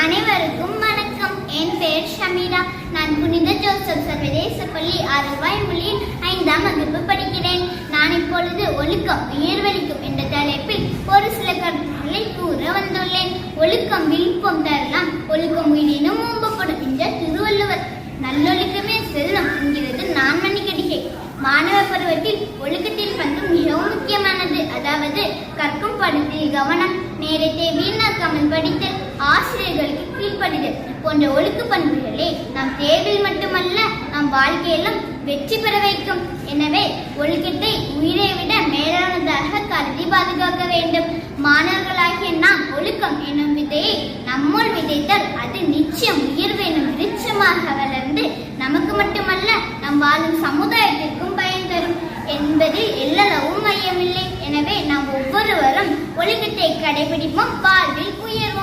அனைவருக்கும் வணக்கம். என் பெயர் ஷமீரா. நான் புனித ஜோசப் சர்வதேச பள்ளி ஆறுவாய்மொழியில் 5ஆம் வகுப்பு படிக்கிறேன். நான் இப்பொழுது ஒழுக்கம் உயிர்வளிக்கும் என்ற தலைப்பில் ஒரு சில கருத்துக்களை கூற வந்துள்ளேன். ஒழுக்கம் விழுப்பம் தரலாம், ஒழுக்கம் உயிரினும் ஓம்பப்படும் என்ற திருவள்ளுவர். நல்லொழுக்கமே செல்லும் என்கிறது நான்மணி கடிகை. மாணவ பருவத்தில் ஒழுக்கத்தின் பங்கு மிகவும் முக்கியமானது. அதாவது கற்கும் படத்தில் கவனம், நேரத்தை வீணாக்காமல் படித்தல், ஆசிரியர்களுக்கு கீழ்ப்படிதல் போன்ற ஒழுக்க பண்புகளே நம் தேர்வில் மட்டுமல்ல நம் வாழ்க்கையிலும் வெற்றி பெற வைக்கும். எனவே ஒழுக்கத்தை உயிரை விட மேலானதாக கருதி பாதுகாக்க வேண்டும். மாணவர்களாகிய நாம் ஒழுக்கம் என்னும் விதையை நம்முள் விதைத்தால் அது நிச்சயம் உயர்வு எனும் விருட்சமாக வளர்ந்து நமக்கு மட்டுமல்ல நம் வாழும் சமுதாயத்திற்கும் பயன் தரும் என்பதில் எல்லளவும் மையமில்லை. எனவே நாம் ஒவ்வொருவரும் ஒழுக்கத்தை கடைபிடிப்போம், வாழ்வில் உயர்வோம்.